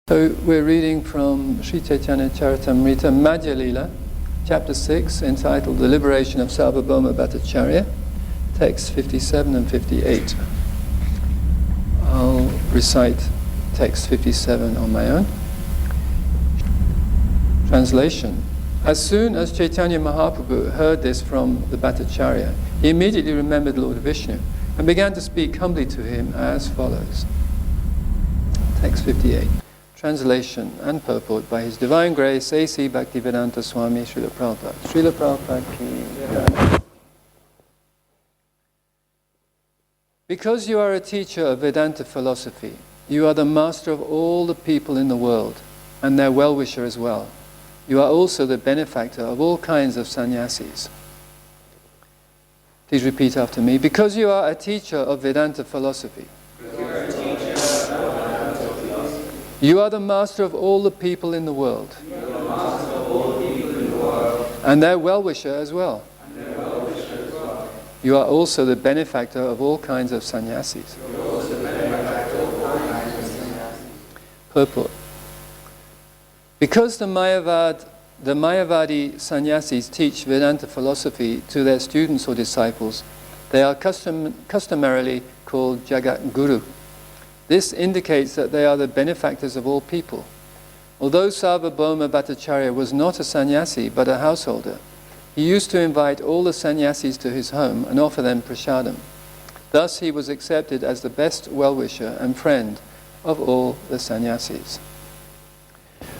So we're reading from Sri Chaitanya Charitamrita, Madhya Lila, chapter 6, entitled The Liberation of Sarvabhauma Bhattacharya, text 57 and 58. I'll recite text 57 on my own. Translation. As soon as Chaitanya Mahaprabhu heard this from the Bhattacharya, he immediately remembered Lord Vishnu and began to speak humbly to him as follows. Text 58. Translation and purport by His Divine Grace A.C. Bhaktivedanta Swami Srila Prabhupada. Srila Prabhupada ki. Because you are a teacher of Vedanta philosophy, you are the master of all the people in the world, and their well-wisher as well. You are also the benefactor of all kinds of sannyasis. Please repeat after me. Because you are a teacher of Vedanta philosophy, you are the master of all the people in the world, and their well-wisher as well. You are also the benefactor of all kinds of sannyasis. Purport. Because the Mayavadi sannyasis teach Vedanta philosophy to their students or disciples, they are customarily called Jagat Guru. This indicates that they are the benefactors of all people. Although Sarvabhauma Bhattacharya was not a sannyasi but a householder, he used to invite all the sannyasis to his home and offer them prasadam. Thus he was accepted as the best well-wisher and friend of all the sannyasis.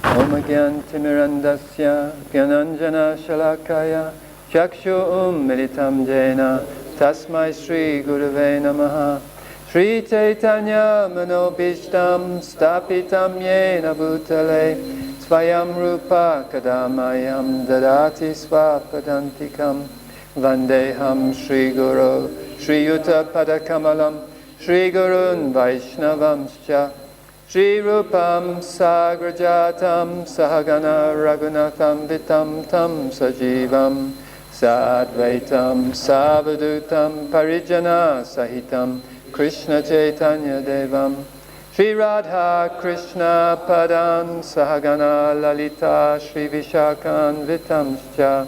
Om Gyan Timirandasya Gyananjana Shalakaya Chakshu Militam Jena Tasmai Sri Gurave Namaha Sri Chaitanya Manobishtam Stapitam Yena Bhutale Svayam Rupa Kadamayam Dadati Svapadantikam Vandeham Sri Guru Sri Yuta Padakamalam Sri Gurun Vaishnavamscha Sri Rupam Sagrajatam Sahagana Raghunatham Vitam Tam Sajivam Sadvaitam Savadutam Parijana Sahitam Krishna Chaitanya Devam Sri Radha Krishna Padan Sahagana Lalita Sri Vishakan Vitamscha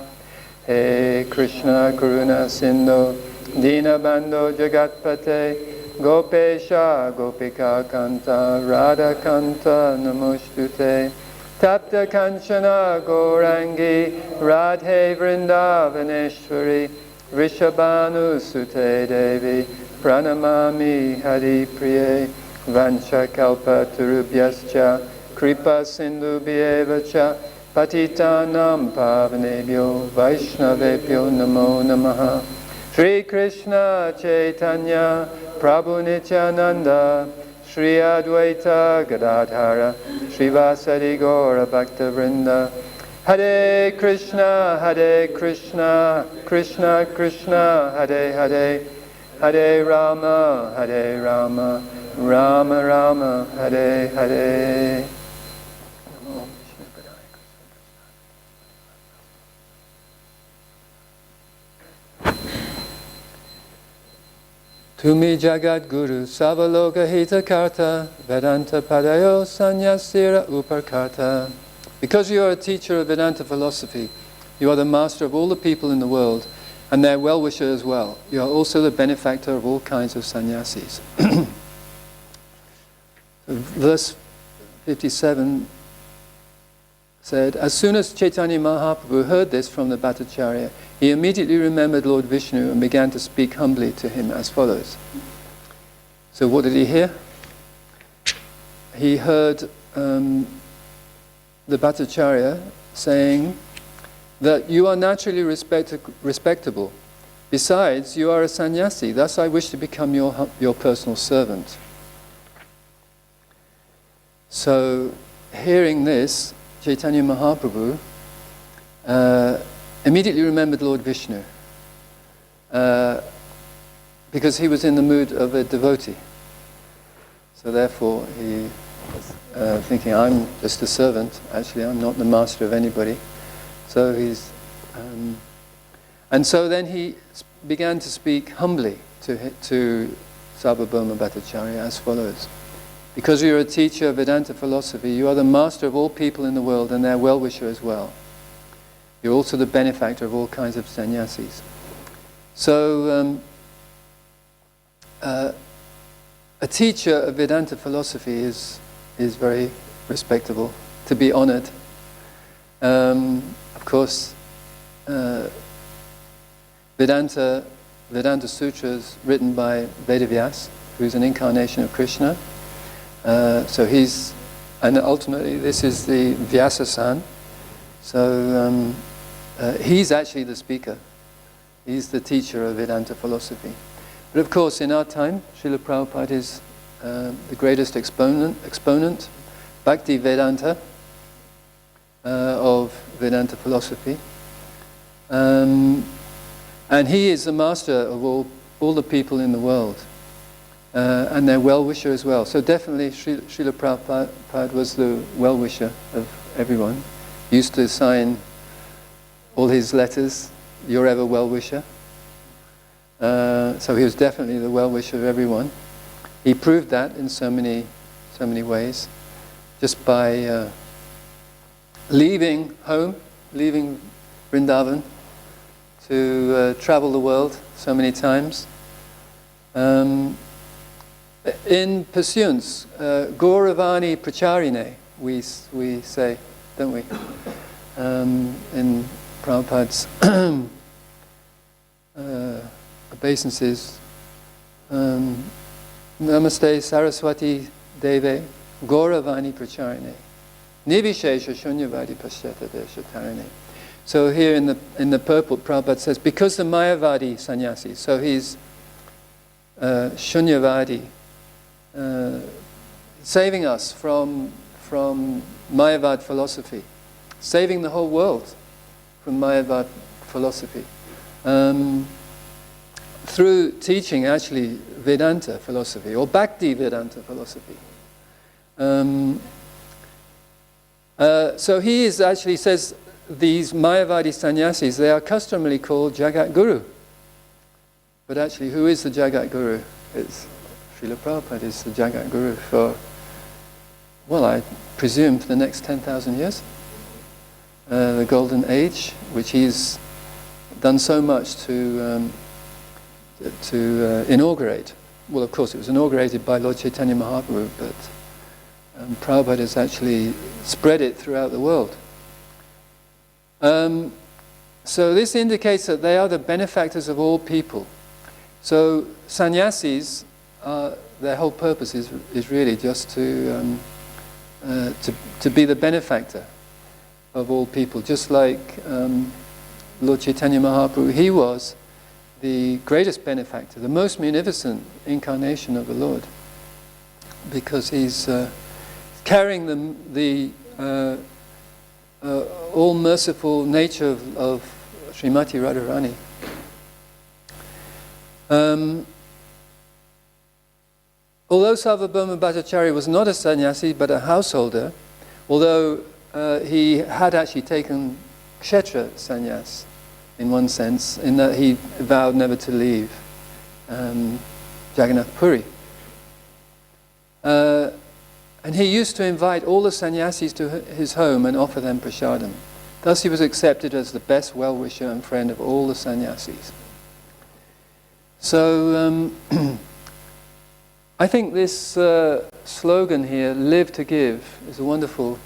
He Krishna Karuna Sindhu Dina Bando Jagatpate Gopesha Gopika Kanta Radha Kanta Namostute Tapta Kanchana Gaurangi Radhe Vrindavaneshwari Rishabhanu Sute Devi Pranamami Hari Priye Vancha Kalpa Turubhyascha Kripa Sindhu Bhyevacha Patitanam Pavanebhyo Vaishnavebhyo Namo Namaha Sri Krishna Chaitanya Prabhu Nityananda Sri Advaita Gadadhara Sri Vasari Gaura Bhakta Vrinda Hare Krishna Krishna Krishna Hare Hare Hare Rama Rama Rama Hare Hare. Tumi Jagat Guru Savaloka Hita Karta Vedanta Padayo Sanyasira Uparkarta. Because you are a teacher of Vedanta philosophy, you are the master of all the people in the world, and their well-wisher as well. You are also the benefactor of all kinds of sannyasis. Verse 57 said, as soon as Chaitanya Mahaprabhu heard this from the Bhattacharya, he immediately remembered Lord Vishnu and began to speak humbly to him as follows. So what did he hear? He heard the Bhattacharya saying that you are naturally respectable. Besides, you are a sannyasi. Thus I wish to become your personal servant. So, hearing this, Chaitanya Mahaprabhu immediately remembered Lord Vishnu because he was in the mood of a devotee. So therefore he was thinking, I'm just a servant. Actually, I'm not the master of anybody. So he's... and so then he began to speak humbly to Sarvabhauma Bhattacharya as follows. Because you're a teacher of Vedanta philosophy, you are the master of all people in the world and their well-wisher as well. You're also the benefactor of all kinds of sannyasis. So, a teacher of Vedanta philosophy is very respectable, to be honored. Of course, Vedanta Sutras written by Vedavyas, who's an incarnation of Krishna. And ultimately this is the Vyasa-san. So he's actually the speaker. He's the teacher of Vedanta philosophy. But of course, in our time, Srila Prabhupada is the greatest exponent, Bhakti Vedanta, of Vedanta philosophy. And he is the master of all the people in the world, and their well-wisher as well. So definitely Srila Prabhupada was the well-wisher of everyone. He used to sign all his letters, "Your ever well-wisher." So he was definitely the well-wisher of everyone. He proved that in so many ways, just by leaving home, leaving Vrindavan, to travel the world so many times. In pursuance, Gauravani Pracharine, we say, don't we? In Prabhupada's obeisances, Namaste Saraswati Deve Gauravani Pracharine Nivishesha Shunyavadi Pasyata Deshatarine. So here in the purple, Prabhupada says, because the Mayavadi sannyasi, so he's Shunyavadi, saving us from Mayavad philosophy, saving the whole world from Mayavad philosophy, through teaching actually Vedanta philosophy, or Bhakti Vedanta philosophy. So he is actually says, these Mayavadi sannyasis, they are customarily called Jagat Guru. But actually, who is the Jagat Guru? It's Srila Prabhupada is the Jagat Guru for, well, I presume for the next 10,000 years. The Golden Age, which he's done so much to inaugurate. Well, of course, it was inaugurated by Lord Chaitanya Mahaprabhu, but Prabhupada has actually spread it throughout the world. So this indicates that they are the benefactors of all people. So sannyasis, their whole purpose is really just to be the benefactor of all people. Just like Lord Chaitanya Mahaprabhu, he was the greatest benefactor, the most munificent incarnation of the Lord, because he's carrying the all-merciful nature of Srimati Radharani. Although Sarvabhauma Bhattacharya was not a sannyasi but a householder, although he had actually taken kshetra sannyas in one sense, in that he vowed never to leave Jagannath Puri. And he used to invite all the sannyasis to his home and offer them prasadam. Thus he was accepted as the best well-wisher and friend of all the sannyasis. So I think this slogan here, "Live to Give," is a wonderful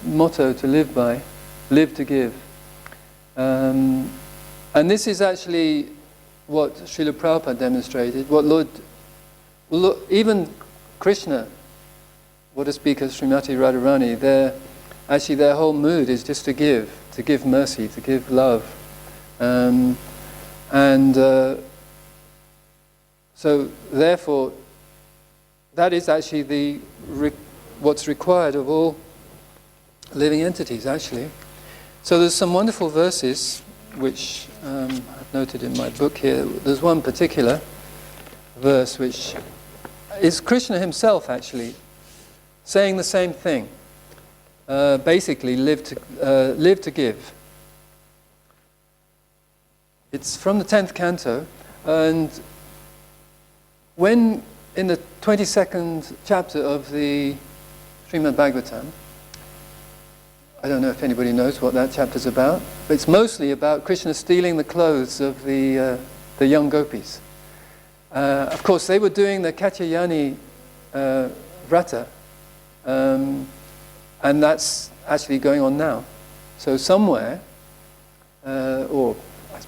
motto to live by. Live to give. And this is actually what Srila Prabhupada demonstrated, what even Krishna, what to speak of Srimati Radharani, their whole mood is just to give mercy, to give love. So therefore, that is actually what's required of all living entities, actually. So there's some wonderful verses which I've noted in my book here. There's one particular verse which is Krishna himself actually saying the same thing. Basically, live to give. It's from the 10th canto, and when in the 22nd chapter of the Srimad Bhagavatam, I don't know if anybody knows what that chapter's about, but it's mostly about Krishna stealing the clothes of the young gopis. Of course, they were doing the Katyayani Vrata, and that's actually going on now. So somewhere, or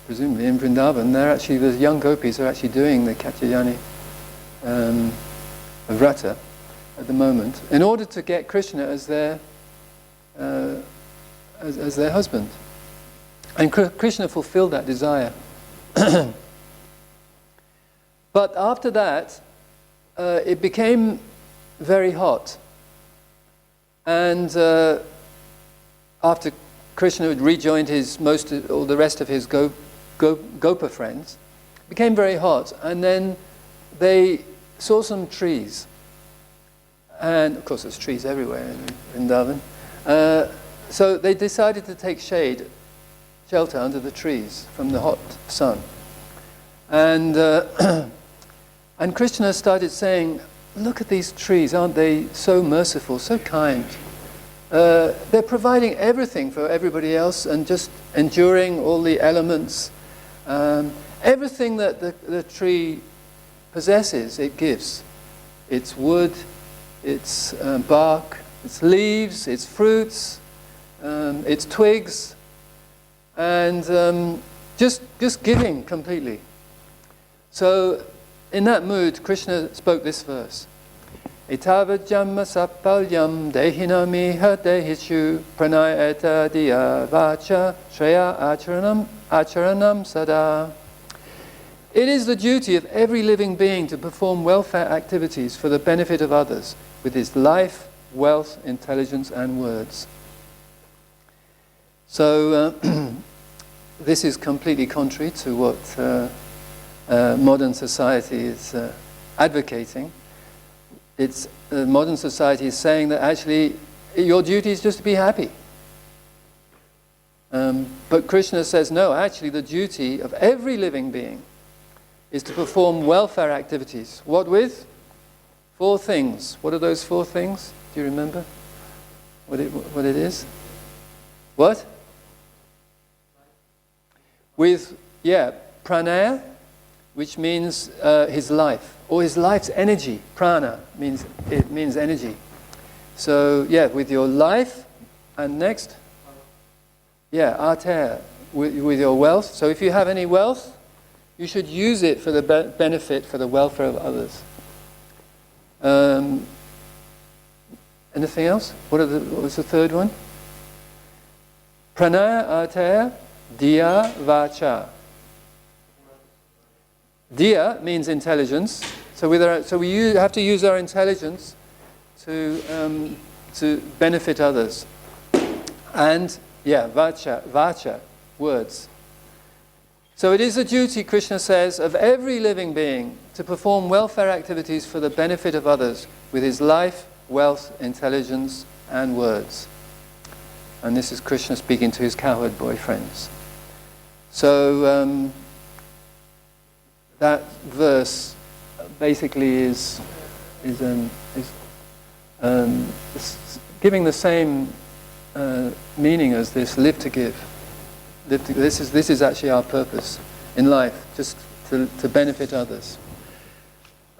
presumably in Vrindavan, the young gopis are actually doing the Katyayani Vrata at the moment, in order to get Krishna as their husband. And Krishna fulfilled that desire. But after that, it became very hot. And after Krishna had rejoined all the rest of his Gopa friends, it became very hot. And then they saw some trees. And of course there's trees everywhere in Vrindavan. So they decided to take shelter under the trees from the hot sun. And and Krishna started saying, look at these trees, aren't they so merciful, so kind? They're providing everything for everybody else and just enduring all the elements. Everything that the tree possesses, it gives. Its wood, its bark, its leaves, its fruits, its twigs, and just giving completely. So in that mood, Krishna spoke this verse. Itavajamma sapalyam dehinamiha dehishu pranayata diya vacha shreya acharanam sada. It is the duty of every living being to perform welfare activities for the benefit of others with his life, wealth, intelligence and words. So this is completely contrary to what modern society is advocating. Modern society is saying that actually your duty is just to be happy. But Krishna says, no, actually the duty of every living being is to perform welfare activities. What with? 4 things. What are those 4 things? Do you remember what it is? What? With, pranaya, which means his life, or his life's energy. Prana means energy. So with your life, and next, artaya, with your wealth. So if you have any wealth, you should use it for the benefit, for the welfare of others. Anything else? What was the third one? Pranaya, artaya, diya, vacha. Diya means intelligence. So we have to use our intelligence to benefit others. And vacha, words. So it is a duty, Krishna says, of every living being to perform welfare activities for the benefit of others with his life, wealth, intelligence, and words. And this is Krishna speaking to his cowherd boyfriends. So that verse basically is giving the same meaning as this: live to give. This is actually our purpose in life, just to benefit others.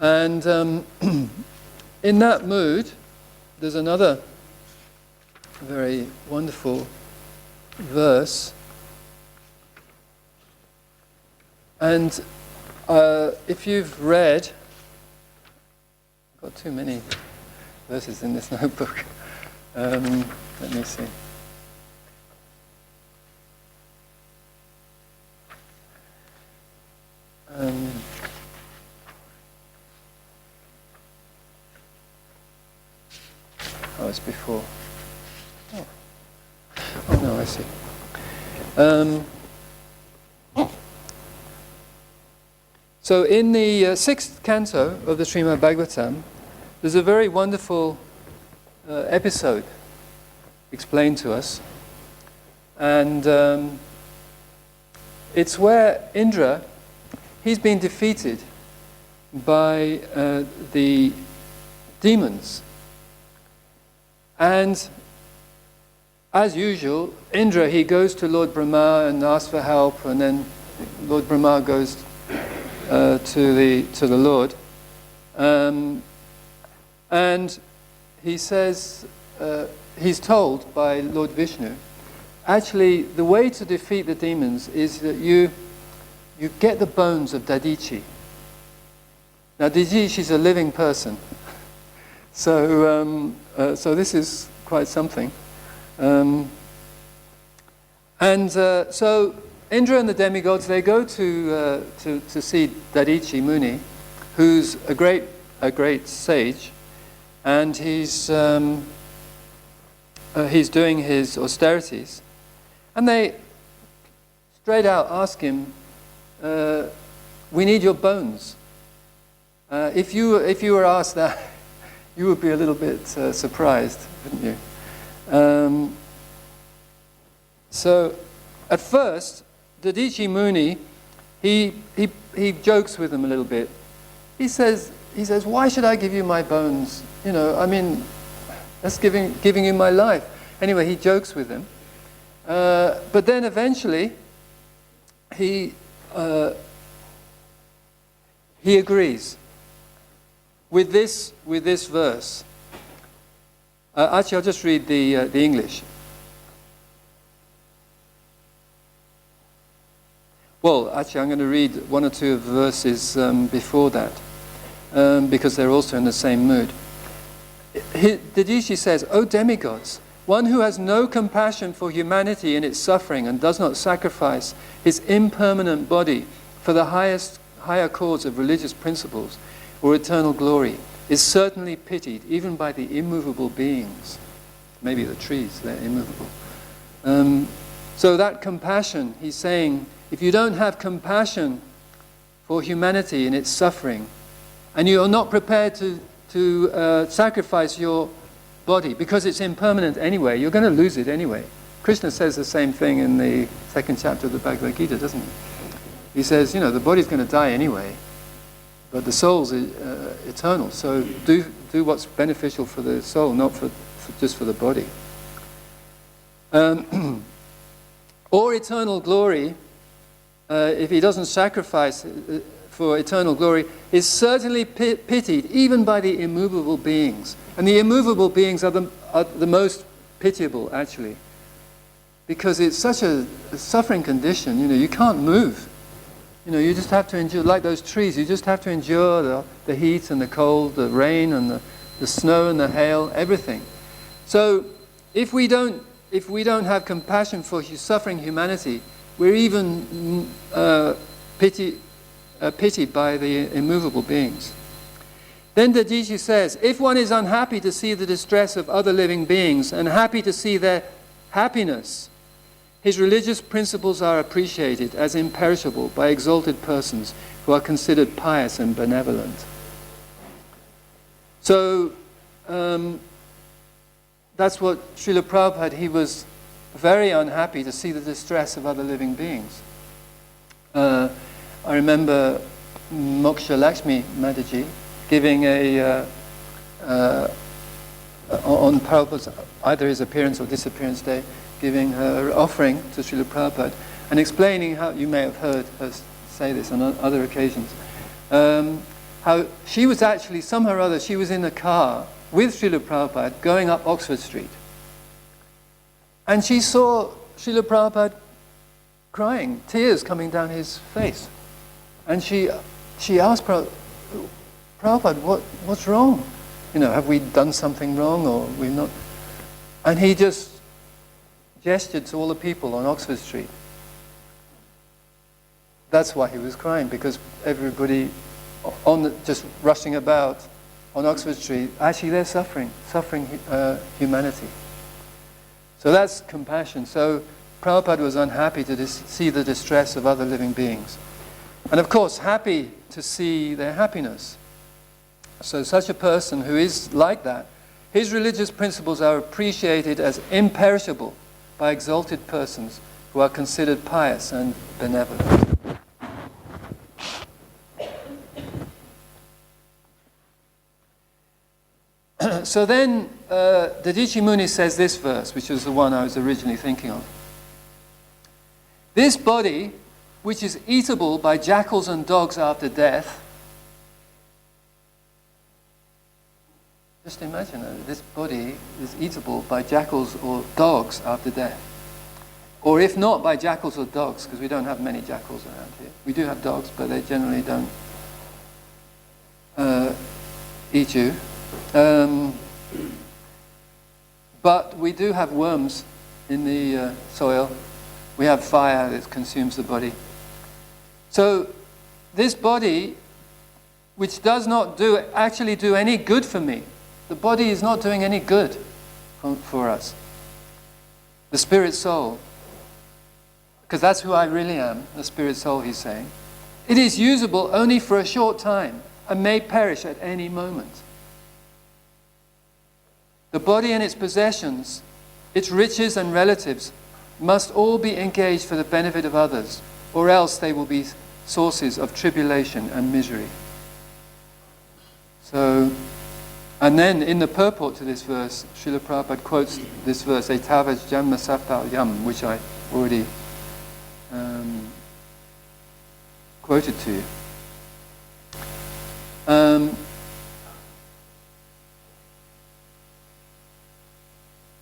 And in that mood, there's another very wonderful verse. And if you've read, I've got too many verses in this notebook. Let me see. It's before. Oh no, I see. So in the 6th canto of the Srimad Bhagavatam, there's a very wonderful episode explained to us. And it's where Indra, he's been defeated by the demons. And as usual, Indra, he goes to Lord Brahma and asks for help, and then Lord Brahma goes to the Lord. And he says, he's told by Lord Vishnu, actually, the way to defeat the demons is that you get the bones of Dadichi. Now, Dadichi is a living person. So this is quite something. So Indra and the demigods, they go to see Dadichi Muni, who's a great sage, and he's doing his austerities, and they straight out ask him, "We need your bones." If you were asked that, you would be a little bit surprised, wouldn't you? So, at first, Dadichi Muni, he jokes with them a little bit. He says, "Why should I give you my bones? You know, I mean, that's giving you my life." Anyway, he jokes with them. But then eventually, he agrees with this verse. Actually, I'll just read the English. Well, actually, I'm going to read one or two of the verses before that, because they're also in the same mood. Dadichi says, "O demigods, one who has no compassion for humanity in its suffering and does not sacrifice his impermanent body for the higher cause of religious principles or eternal glory is certainly pitied even by the immovable beings." Maybe the trees, they're immovable. So that compassion, he's saying, if you don't have compassion for humanity in its suffering, and you are not prepared to sacrifice your body, because it's impermanent anyway, you're going to lose it anyway. Krishna says the same thing in the 2nd chapter of the Bhagavad Gita, doesn't he? He says, the body's going to die anyway, but the soul's eternal, so do what's beneficial for the soul, not just for the body. Or eternal glory, if he doesn't sacrifice for eternal glory, is certainly pitied even by the immovable beings. And the immovable beings are the most pitiable, actually, because it's such a suffering condition. You can't move. You just have to endure, like those trees, you just have to endure the heat and the cold, the rain and the snow and the hail, everything. So if we don't have compassion for suffering humanity, we're even pitied by the immovable beings. Then Dadichi says, if one is unhappy to see the distress of other living beings and happy to see their happiness, his religious principles are appreciated as imperishable by exalted persons who are considered pious and benevolent. So that's what Srila Prabhupada, he was very unhappy to see the distress of other living beings. I remember Moksha Lakshmi Mataji giving on Prabhupada's, either his appearance or disappearance day, giving her offering to Srila Prabhupada and explaining how, you may have heard her say this on other occasions, how she was actually, somehow or other, she was in a car with Srila Prabhupada going up Oxford Street. And she saw Srila Prabhupada crying, tears coming down his face. And she asked Prabhupada, what's wrong? Have we done something wrong or we've not? And he just gestured to all the people on Oxford Street. That's why he was crying, because everybody just rushing about on Oxford Street, actually they're suffering humanity. So that's compassion. So Prabhupada was unhappy to see the distress of other living beings. And of course, happy to see their happiness. So such a person who is like that, his religious principles are appreciated as imperishable by exalted persons who are considered pious and benevolent. So then Dadichi Muni says this verse, which was the one I was originally thinking of. This body, which is eatable by jackals and dogs after death. Just imagine that this body is eatable by jackals or dogs after death. Or if not by jackals or dogs, because we don't have many jackals around here. We do have dogs, but they generally don't eat you. But we do have worms in the soil. We have fire that consumes the body. So this body, which does not actually do any good for me, the body is not doing any good for us. The spirit soul, because that's who I really am, the spirit soul, he's saying. It is usable only for a short time and may perish at any moment. The body and its possessions, its riches and relatives, must all be engaged for the benefit of others, or else they will be sources of tribulation and misery. So, and then in the purport to this verse, Srila Prabhupada quotes this verse, Etavas Janma Sapal Yam, which I already quoted to you.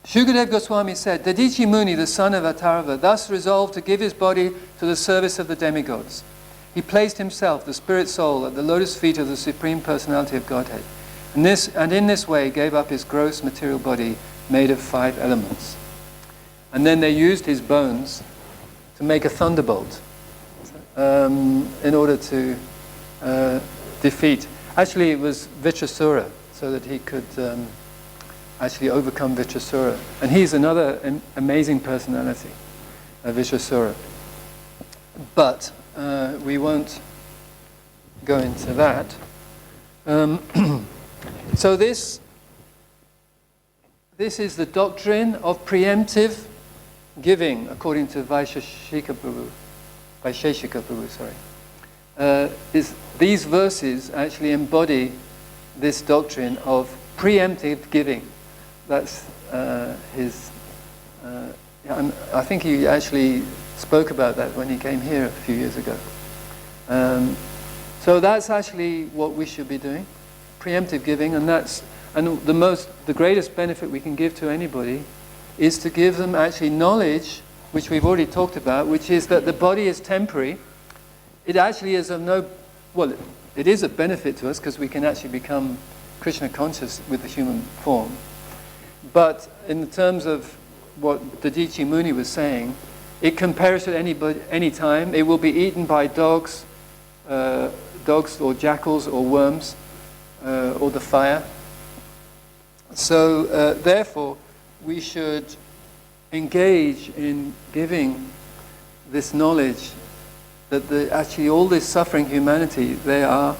Shukadev Goswami said, Dadichi Muni, the son of Atharva, thus resolved to give his body to the service of the demigods. He placed himself, the spirit soul, at the lotus feet of the Supreme Personality of Godhead, and in this way gave up his gross material body made of 5 elements. And then they used his bones to make a thunderbolt in order to defeat. Actually, it was Vitrasura, so that he could actually overcome Vitrasura. And he's another amazing personality, Vitrasura. But we won't go into that. So this is the doctrine of preemptive giving, according to Vaisheshika Prabhu. These verses actually embody this doctrine of preemptive giving. That's his. I think he actually spoke about that when he came here a few years ago. So that's actually what we should be doing, preemptive giving, and the greatest benefit we can give to anybody is to give them actually knowledge, which we've already talked about, which is that the body is temporary. It actually is of it is a benefit to us because we can actually become Krishna conscious with the human form. But in terms of what Dadichi Muni was saying, it can perish at any time. It will be eaten by dogs or jackals or worms or the fire. So therefore, we should engage in giving this knowledge that actually all this suffering humanity, they are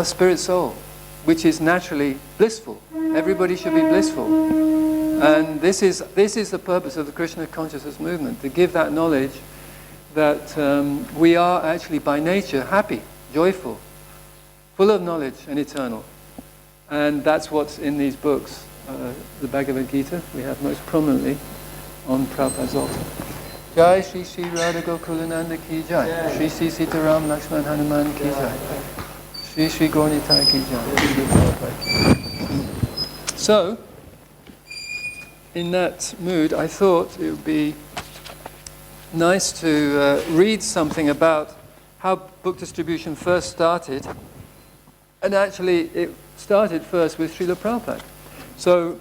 spirit soul, which is naturally blissful. Everybody should be blissful. And this is the purpose of the Krishna consciousness movement, to give that knowledge that we are actually by nature happy, joyful, full of knowledge and eternal. And that's what's in these books. The Bhagavad Gita we have most prominently on Prabhupada's altar. Jai Shri Shri Radha Gokulananda Ki Jai. Shri Shri Sitaram Lakshman Hanuman Ki Jai. Shri Shri Gaurnitai Ki Jai. So, in that mood, I thought it would be nice to read something about how book distribution first started. And actually, it started first with Srila Prabhupada. So,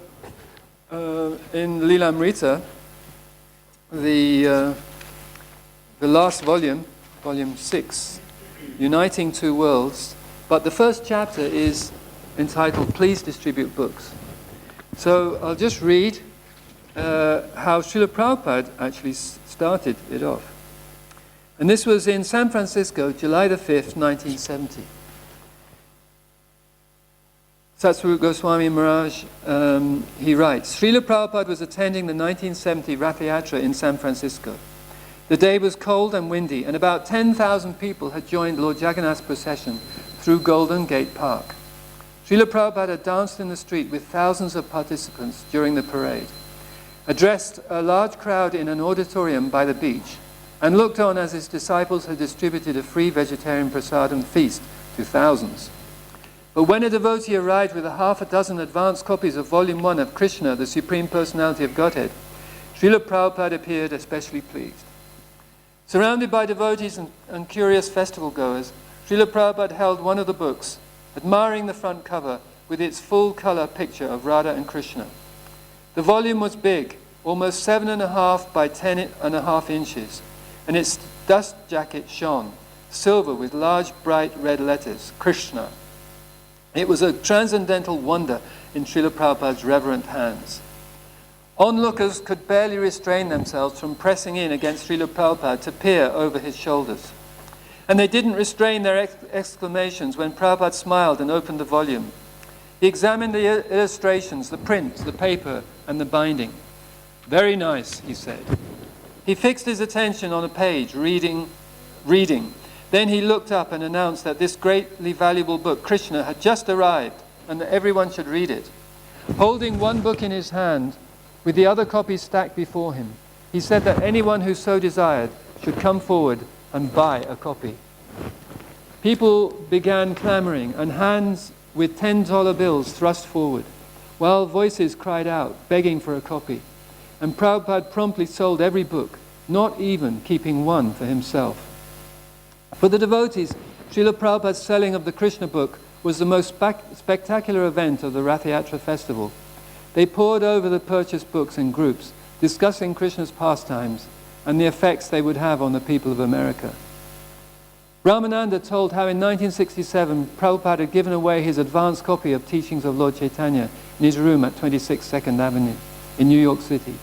in Lilamrita, the last volume, volume 6, Uniting Two Worlds, but the first chapter is entitled Please Distribute Books. So I'll just read how Srila Prabhupada actually started it off. And this was in San Francisco, July the 5th, 1970. Satsvarupa Goswami Maharaj, he writes, Srila Prabhupada was attending the 1970 Rath Yatra in San Francisco. The day was cold and windy, and about 10,000 people had joined Lord Jagannath's procession through Golden Gate Park. Srila Prabhupada danced in the street with thousands of participants during the parade, addressed a large crowd in an auditorium by the beach, and looked on as his disciples had distributed a free vegetarian prasadam feast to thousands. But when a devotee arrived with half a dozen advanced copies of Volume 1 of Krishna, the Supreme Personality of Godhead, Srila Prabhupada appeared especially pleased. Surrounded by devotees and curious festival goers, Srila Prabhupada held one of the books, admiring the front cover with its full-color picture of Radha and Krishna. The volume was big, almost 7.5 by 10.5 inches, and its dust jacket shone, silver with large bright red letters, Krishna. It was a transcendental wonder in Srila Prabhupada's reverent hands. Onlookers could barely restrain themselves from pressing in against Srila Prabhupada to peer over his shoulders. And they didn't restrain their exclamations when Prabhupada smiled and opened the volume. He examined the illustrations, the print, the paper, and the binding. "Very nice," he said. He fixed his attention on a page, reading. Then he looked up and announced that this greatly valuable book, Krishna, had just arrived and that everyone should read it. Holding one book in his hand, with the other copies stacked before him, he said that anyone who so desired should come forward and buy a copy. People began clamoring, and hands with $10 bills thrust forward, while voices cried out, begging for a copy. And Prabhupada promptly sold every book, not even keeping one for himself. For the devotees, Srila Prabhupada's selling of the Krishna book was the most spectacular event of the Rath Yatra festival. They pored over the purchased books in groups, discussing Krishna's pastimes and the effects they would have on the people of America. Ramananda told how in 1967 Prabhupada had given away his advanced copy of Teachings of Lord Chaitanya in his room at 26 2nd Avenue in New York City.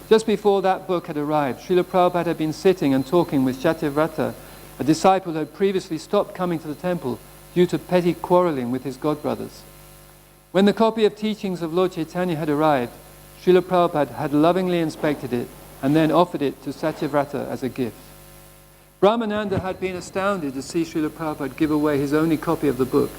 Just before that book had arrived, Srila Prabhupada had been sitting and talking with Satyavrata, a disciple who had previously stopped coming to the temple due to petty quarreling with his godbrothers. When the copy of Teachings of Lord Chaitanya had arrived, Srila Prabhupada had lovingly inspected it and then offered it to Satyavrata as a gift. Brahmananda had been astounded to see Srila Prabhupada give away his only copy of the book.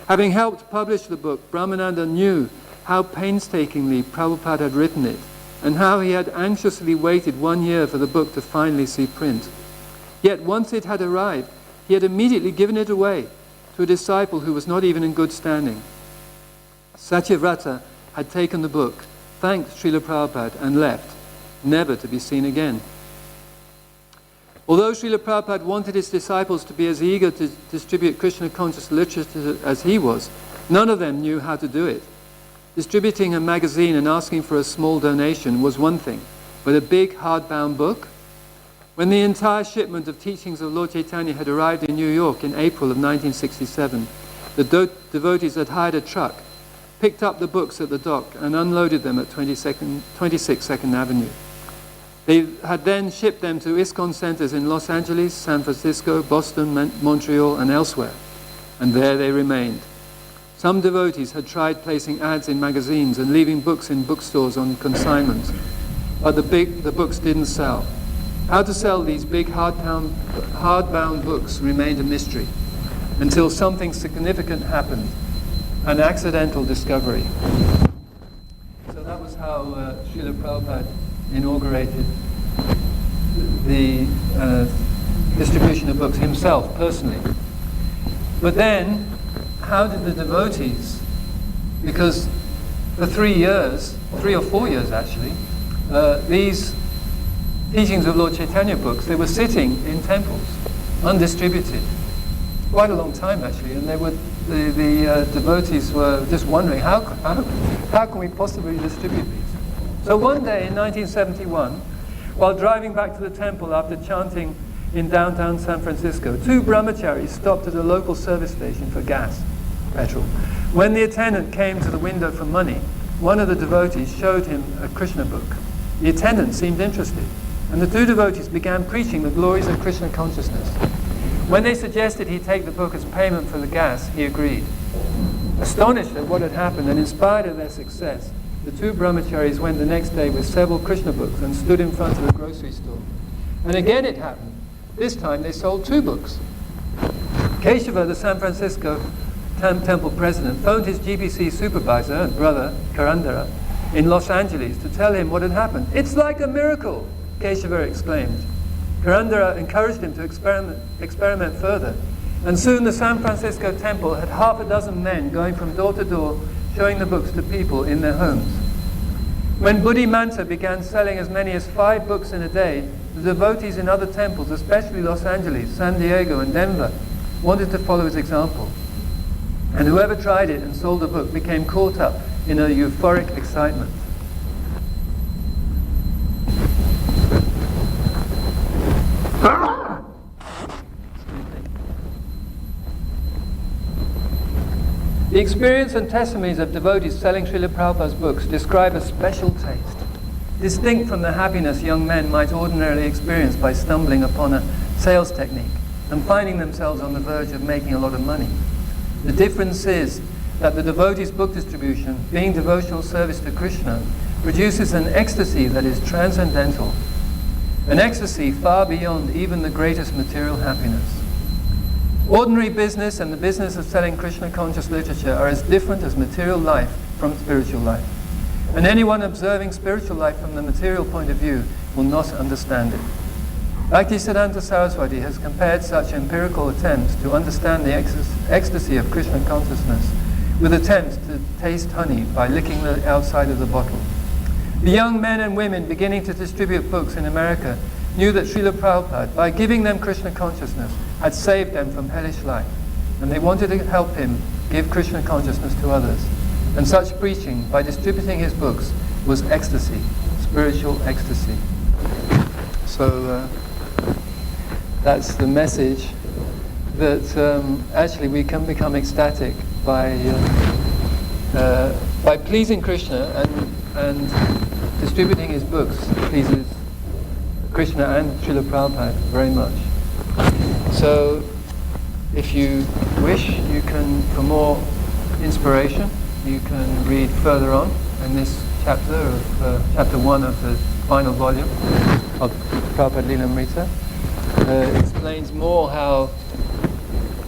Having helped publish the book, Brahmananda knew how painstakingly Prabhupada had written it and how he had anxiously waited 1 year for the book to finally see print. Yet once it had arrived, he had immediately given it away to a disciple who was not even in good standing. Satyavrata had taken the book, thanked Srila Prabhupada and left, never to be seen again. Although Srila Prabhupada wanted his disciples to be as eager to distribute Krishna conscious literature as he was, none of them knew how to do it. Distributing a magazine and asking for a small donation was one thing, but a big hardbound book? When the entire shipment of Teachings of Lord Chaitanya had arrived in New York in April of 1967, the devotees had hired a truck, picked up the books at the dock and unloaded them at 26 2nd Avenue. They had then shipped them to ISKCON centers in Los Angeles, San Francisco, Boston, Montreal, and elsewhere. And there they remained. Some devotees had tried placing ads in magazines and leaving books in bookstores on consignment, but the books didn't sell. How to sell these big hardbound books remained a mystery until something significant happened, an accidental discovery. So that was how Srila Prabhupada inaugurated the distribution of books himself, personally. But then, how did the devotees, because for 3 or 4 years actually, these Teachings of Lord Chaitanya books, they were sitting in temples, undistributed, quite a long time actually, and the devotees were just wondering, how can we possibly distribute these? So one day in 1971, while driving back to the temple after chanting in downtown San Francisco, 2 brahmacharis stopped at a local service station for petrol. When the attendant came to the window for money, one of the devotees showed him a Krishna book. The attendant seemed interested, and the 2 devotees began preaching the glories of Krishna consciousness. When they suggested he take the book as payment for the gas, he agreed. Astonished at what had happened and inspired at their success, the 2 brahmacharis went the next day with several Krishna books and stood in front of a grocery store. And again it happened. This time they sold 2 books. Keshava, the San Francisco temple president, phoned his GBC supervisor and brother, Karandara, in Los Angeles to tell him what had happened. "It's like a miracle," Keshava exclaimed. Karandara encouraged him to experiment further, and soon the San Francisco temple had half a dozen men going from door to door showing the books to people in their homes. When Buddhi Manta began selling as many as 5 books in a day, the devotees in other temples, especially Los Angeles, San Diego and Denver, wanted to follow his example. And whoever tried it and sold a book became caught up in a euphoric excitement. The experience and testimonies of devotees selling Srila Prabhupada's books describe a special taste, distinct from the happiness young men might ordinarily experience by stumbling upon a sales technique and finding themselves on the verge of making a lot of money. The difference is that the devotee's book distribution, being devotional service to Krishna, produces an ecstasy that is transcendental, an ecstasy far beyond even the greatest material happiness. Ordinary business and the business of selling Krishna conscious literature are as different as material life from spiritual life. And anyone observing spiritual life from the material point of view will not understand it. Bhaktisiddhanta Saraswati has compared such empirical attempts to understand the ecstasy of Krishna consciousness with attempts to taste honey by licking the outside of the bottle. The young men and women beginning to distribute books in America knew that Srila Prabhupada, by giving them Krishna consciousness, had saved them from hellish life, and they wanted to help him give Krishna consciousness to others. And such preaching, by distributing his books, was ecstasy, spiritual ecstasy. So that's the message, that actually we can become ecstatic by pleasing Krishna, and distributing his books pleases Krishna and Srila Prabhupada very much. So if you wish, you can, for more inspiration, you can read further on in this chapter of chapter 1 of the final volume of Prabhupada Lila Amrita. Explains more how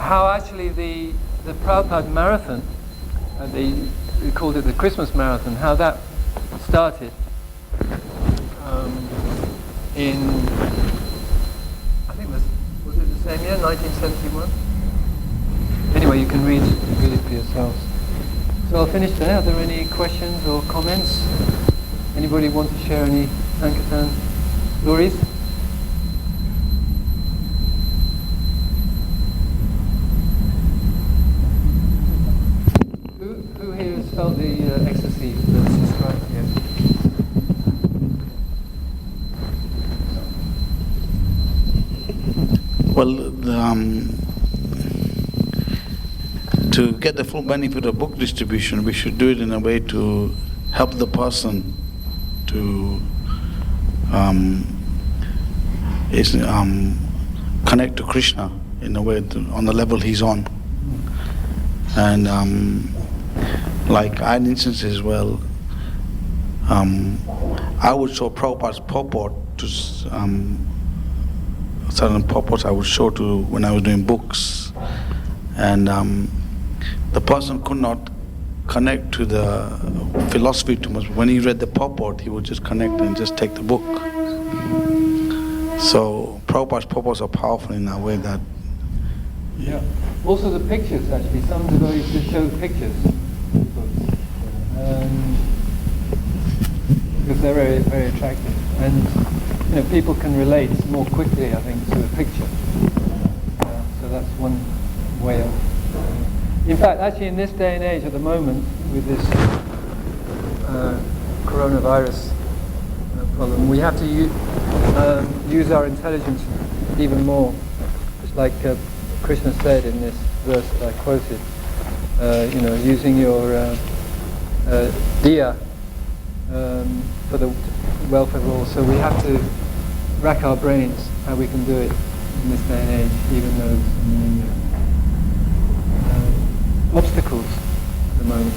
actually the Prabhupada marathon, they called it the Christmas marathon, how that started in, I think was it the same year, 1971? Anyway, you can read it for yourselves. So I'll finish there. Are there any questions or comments? Anybody want to share any Sankirtan stories? Who here has felt the ecstasy that's described here? Well, to get the full benefit of book distribution, we should do it in a way to help the person to connect to Krishna in a way on the level he's on. And like I had instances, well, I would show Prabhupada's purport to certain purports I would show to when I was doing books, and the person could not connect to the philosophy too much. When he read the purport, he would just connect and just take the book. So Prabhupada's purports are powerful in a way that... Yeah. Also the pictures, actually. Some devotees just show pictures in books. Because they're very, very attractive. And people can relate more quickly, I think, to a picture. So that's one way of... In fact, actually in this day and age, at the moment, with this coronavirus problem, we have to use our intelligence even more. Just like Krishna said in this verse that I quoted, using your diya for the welfare of all. So we have to rack our brains how we can do it in this day and age, even though so many obstacles at the moment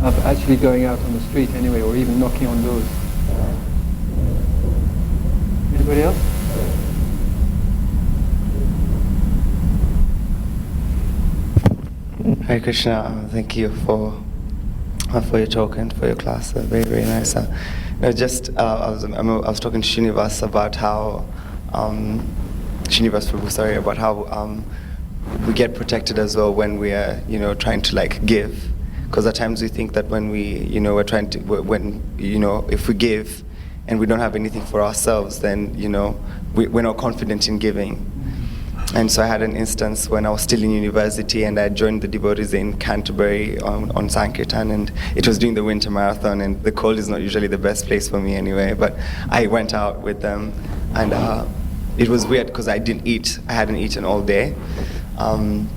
of actually going out on the street anyway, or even knocking on doors. Anybody else? Hare Krishna, thank you for your talk and for your class. Very, very nice. I was talking to Srinivas about how Srinivas Prabhu, sorry, about how we get protected as well when we are, trying to like give, because at times we think that when we're trying to, if we give and we don't have anything for ourselves, then we're not confident in giving. And so I had an instance when I was still in university and I joined the devotees in Canterbury on Sankirtan, and it was during the winter marathon, and the cold is not usually the best place for me anyway, but I went out with them, and it was weird because I didn't eat. I hadn't eaten all day, and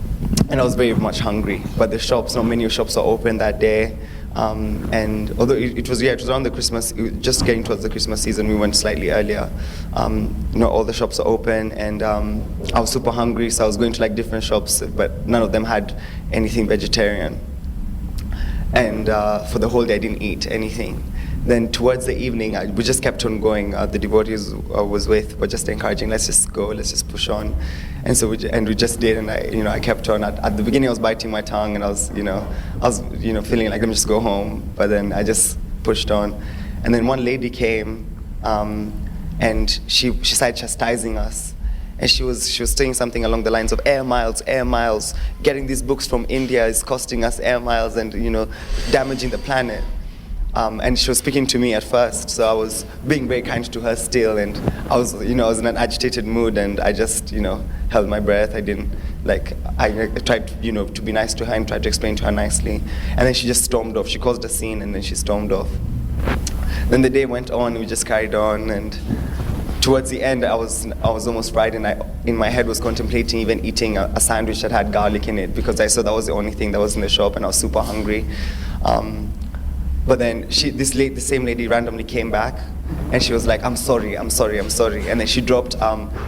I was very much hungry, but the shops, not many shops are open that day. And although it was around the Christmas, just getting towards the Christmas season, we went slightly earlier. All the shops are open, and I was super hungry, so I was going to like different shops, but none of them had anything vegetarian. And for the whole day, I didn't eat anything. Then towards the evening, we just kept on going. The devotees I was with were just encouraging, let's just go, let's just push on. And so we just did, and I kept on. At the beginning, I was biting my tongue, and I was feeling like, let me just go home. But then I just pushed on. And then one lady came, and she started chastising us. And she was saying something along the lines of air miles. Getting these books from India is costing us air miles, and damaging the planet. And she was speaking to me at first, so I was being very kind to her still, and I was in an agitated mood, and I just, held my breath. I didn't, I tried, to be nice to her and tried to explain to her nicely, and then she just stormed off. She caused a scene, and then she stormed off. Then the day went on, we just carried on, and towards the end, I was almost fried, and I, in my head, was contemplating even eating a sandwich that had garlic in it, because I saw that was the only thing that was in the shop, and I was super hungry. But then the same lady randomly came back, and she was like, I'm sorry. And then she dropped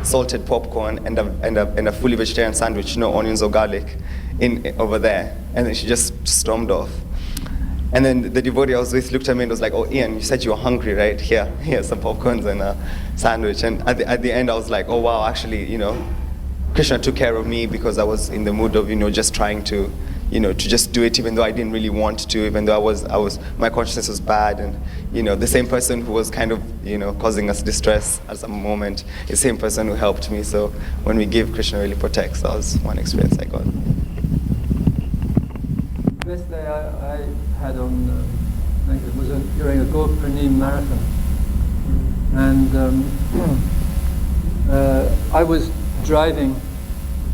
salted popcorn and a fully vegetarian sandwich, no onions or garlic, over there. And then she just stormed off. And then the devotee I was with looked at me and was like, oh, Ian, you said you were hungry, right? Here's some popcorns and a sandwich. And at the end, I was like, oh, wow, actually, Krishna took care of me, because I was in the mood of, just trying to, to just do it, even though I didn't really want to, even though my consciousness was bad, and the same person who was kind of causing us distress at some moment is the same person who helped me. So when we give, Krishna really protects. That was one experience I got. Best day I had on, it was during a Gaura Krishna marathon, and I was driving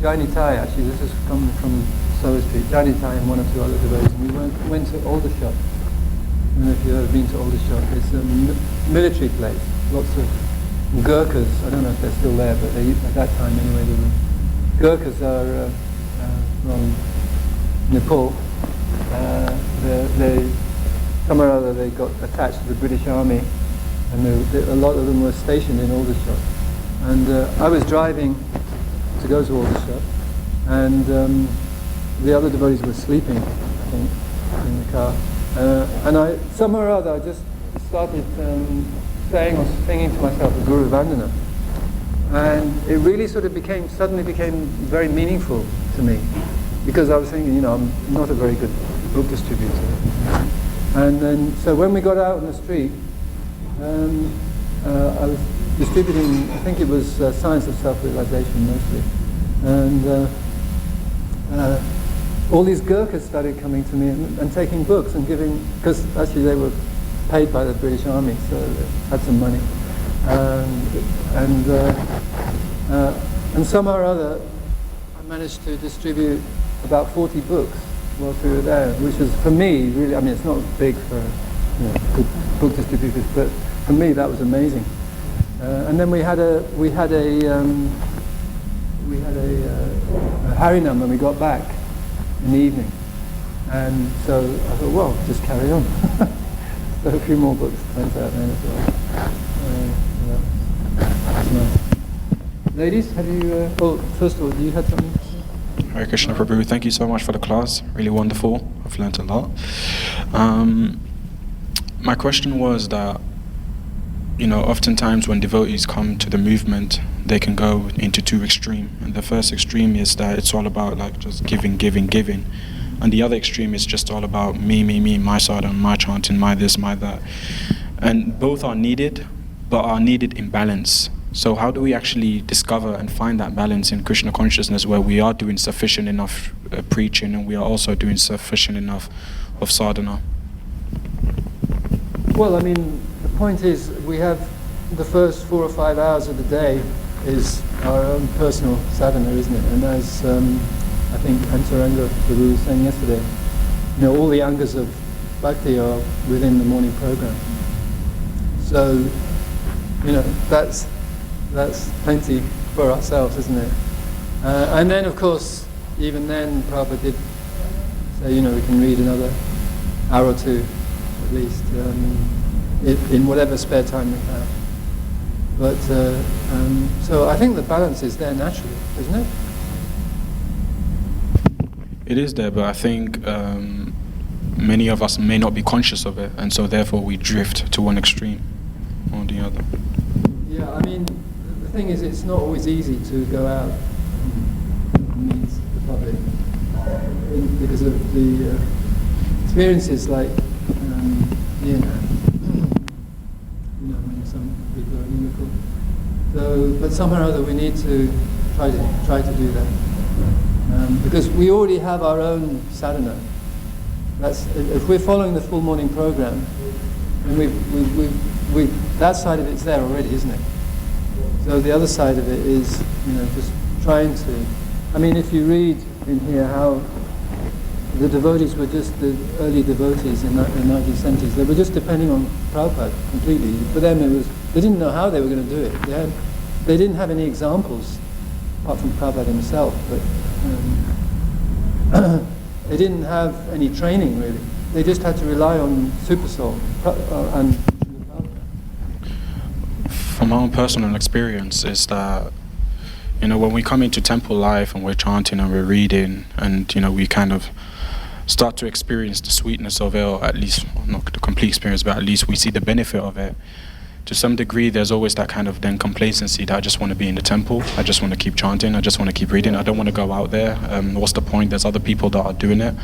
Jainitai, actually. This is coming from Soho Street, Jainitai and one or two other devotees, and we went to Aldershot. I don't know if you've ever been to Aldershot. It's a military place, lots of Gurkhas. I don't know if they're still there, but at that time anyway, they were. Gurkhas are from Nepal. Somewhere or other they got attached to the British Army, and a lot of them were stationed in Aldershot. And I was driving to go to Aldershot, and the other devotees were sleeping, I think, in the car. And somewhere or other, I just started saying or singing to myself the Guru Vandana. And it really suddenly became very meaningful to me, because I was thinking, I'm not a very good book distributor. And then, so when we got out on the street, I was distributing, I think it was Science of Self-Realization mostly. And all these Gurkhas started coming to me and taking books and giving, because actually they were paid by the British Army, so they had some money. And somehow or other, I managed to distribute about 40 books whilst we were there, which was, for me, really, it's not big for good book distributors, but for me that was amazing. And then we had a Harinam when we got back in the evening, and so I thought, well, just carry on. So a few more books went out then as well. That's nice. Ladies, have you? First of all, you had something to say? Hare Krishna Prabhu, thank you so much for the class. Really wonderful. I've learned a lot. My question was that, oftentimes when devotees come to the movement, they can go into two extremes. And the first extreme is that it's all about just giving. and the other extreme is just all about me, my sadhana, my chanting, my this, my that. And both are needed, but are needed in balance. So how do we actually discover and find that balance in Krishna consciousness where we are doing sufficient enough preaching and we are also doing sufficient enough of sadhana? Well, I mean, the point is we have the first 4 or 5 hours of the day is our own personal sadhana, isn't it? And as I think Antaranga Guru was saying yesterday, you know, all the angas of bhakti are within the morning program. So, you know, that's plenty for ourselves, isn't it? And then, of course, even then, Prabhupada did say, you know, we can read another hour or two, at least, in whatever spare time we have. But, so I think the balance is there naturally, isn't it? It is there, but I think many of us may not be conscious of it, and so therefore we drift to one extreme or the other. Yeah, I mean, the thing is, it's not always easy to go out and meet the public because of the experiences like when some people are inimical. So, but somehow or other we need to try to do that because we already have our own sadhana. That's if we're following the full morning program, and we that side of it's there already, isn't it? So the other side of it is, you know, just trying to. I mean, if you read in here how the devotees were just the early devotees in the 1970s, they were just depending on Prabhupada completely. For them, they didn't know how they were going to do it. They didn't have any examples apart from Prabhupada himself, but they didn't have any training really. They just had to rely on Super Soul and from my own personal experience is that, you know, when we come into temple life and we're chanting and we're reading and, you know, we kind of start to experience the sweetness of it, or at least, well, not the complete experience, but at least we see the benefit of it. To some degree, there's always that kind of then complacency that I just want to be in the temple, I just want to keep chanting, I just want to keep reading, I don't want to go out there. What's the point? There's other people that are doing it.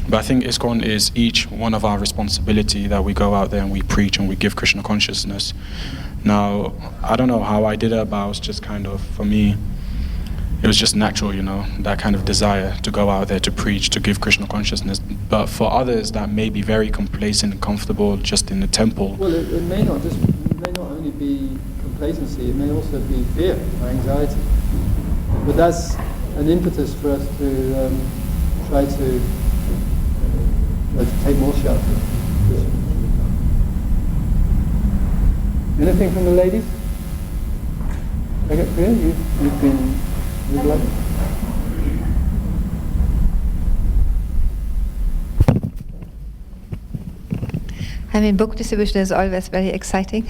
But I think ISKCON is each one of our responsibility that we go out there and we preach and we give Krishna consciousness. Now, I don't know how I did it, but I was just kind of, for me, it was just natural, you know, that kind of desire to go out there to preach, to give Krishna consciousness. But for others that may be very complacent and comfortable just in the temple. Well, it may not only be complacency, it may also be fear or anxiety. But that's an impetus for us to try to take more shelter. Anything from the ladies? Okay, Priya, you've been... I mean, book distribution is always very exciting,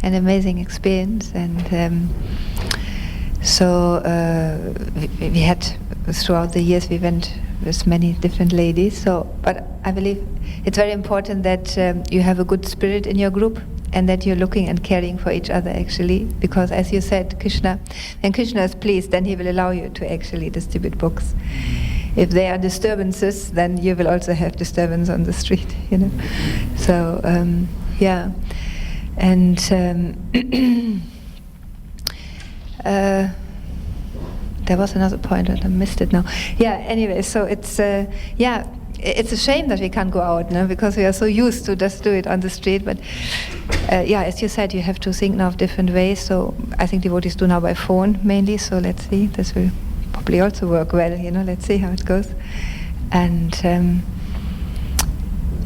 an amazing experience, and so we had throughout the years we went with many different ladies. So, but I believe it's very important that you have a good spirit in your group, and that you're looking and caring for each other actually, because as you said, Krishna, when Krishna is pleased, then he will allow you to actually distribute books. If there are disturbances, then you will also have disturbance on the street, you know. So, yeah. And there was another point, and I missed it now. Yeah, anyway, so it's, yeah, it's a shame that we can't go out, no? Because we are so used to just do it on the street. But yeah, as you said, you have to think now of different ways. So I think devotees do now by phone mainly. So let's see, this will probably also work well, you know. Let's see how it goes. And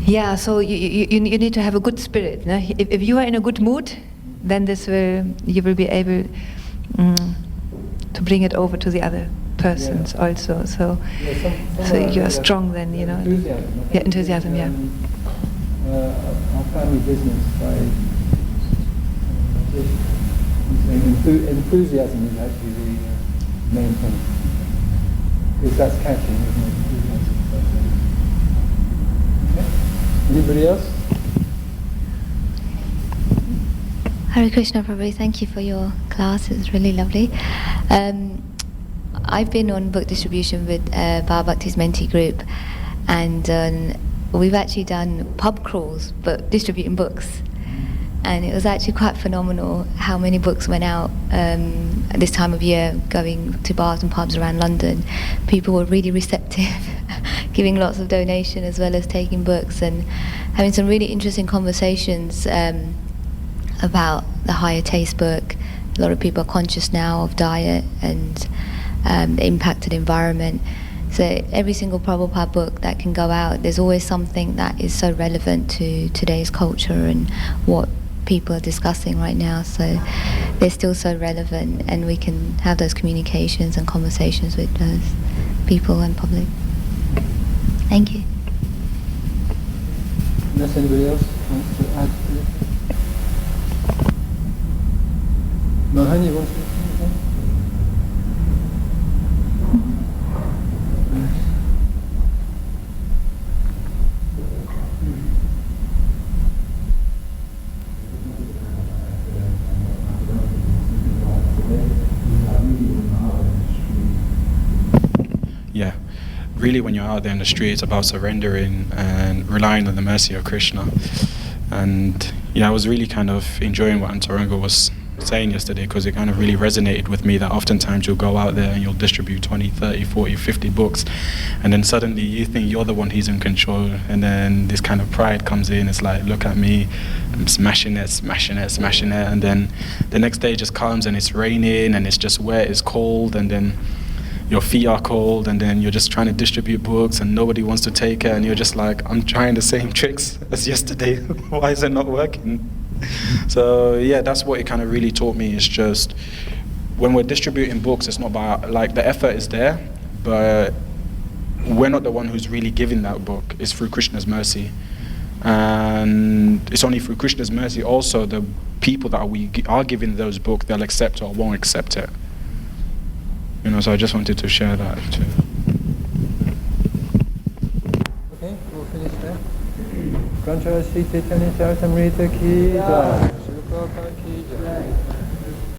yeah, so you need to have a good spirit. No? If you are in a good mood, then you will be able to bring it over to the other persons also. So so you are strong then, you know. Enthusiasm. Yeah, enthusiasm. Yeah. Our family business enthusiasm is actually the main thing, because that's catching, isn't it? Okay. Anybody else? Hare Krishna, Prabhu. Thank you for your class. It's really lovely. I've been on book distribution with Bhakti's mentee group, and we've actually done pub crawls, but distributing books. And it was actually quite phenomenal how many books went out at this time of year, going to bars and pubs around London. People were really receptive, giving lots of donation as well as taking books and having some really interesting conversations about the higher taste book. A lot of people are conscious now of diet and the impact of the environment. So every single Prabhupada book that can go out, there's always something that is so relevant to today's culture and what people are discussing right now. So they're still so relevant, and we can have those communications and conversations with those people and public. Thank you. Unless anybody else wants to add to it. Mohani, you want to say something? Yeah, really when you're out there in the street, it's about surrendering and relying on the mercy of Krishna. And yeah, I was really kind of enjoying what Antaranga was saying yesterday, because it kind of really resonated with me that oftentimes you'll go out there and you'll distribute 20, 30, 40, 50 books, and then suddenly you think you're the one who's in control, and then this kind of pride comes in. It's like, look at me, I'm smashing it, and then the next day it just comes and it's raining and it's just wet, it's cold, and then your feet are cold, and then you're just trying to distribute books and nobody wants to take it, and you're just like, I'm trying the same tricks as yesterday, why is it not working? So yeah, that's what it kind of really taught me. It's just when we're distributing books, it's not about, like, the effort is there, but we're not the one who's really giving that book. It's through Krishna's mercy, and it's only through Krishna's mercy also the people that we are giving those books, they'll accept or won't accept it. You know, so I just wanted to share that too. Okay, we'll finish there. Grantha Sri Chaitanya Charitamrita ki jai. Shri Prabhupada ki jai.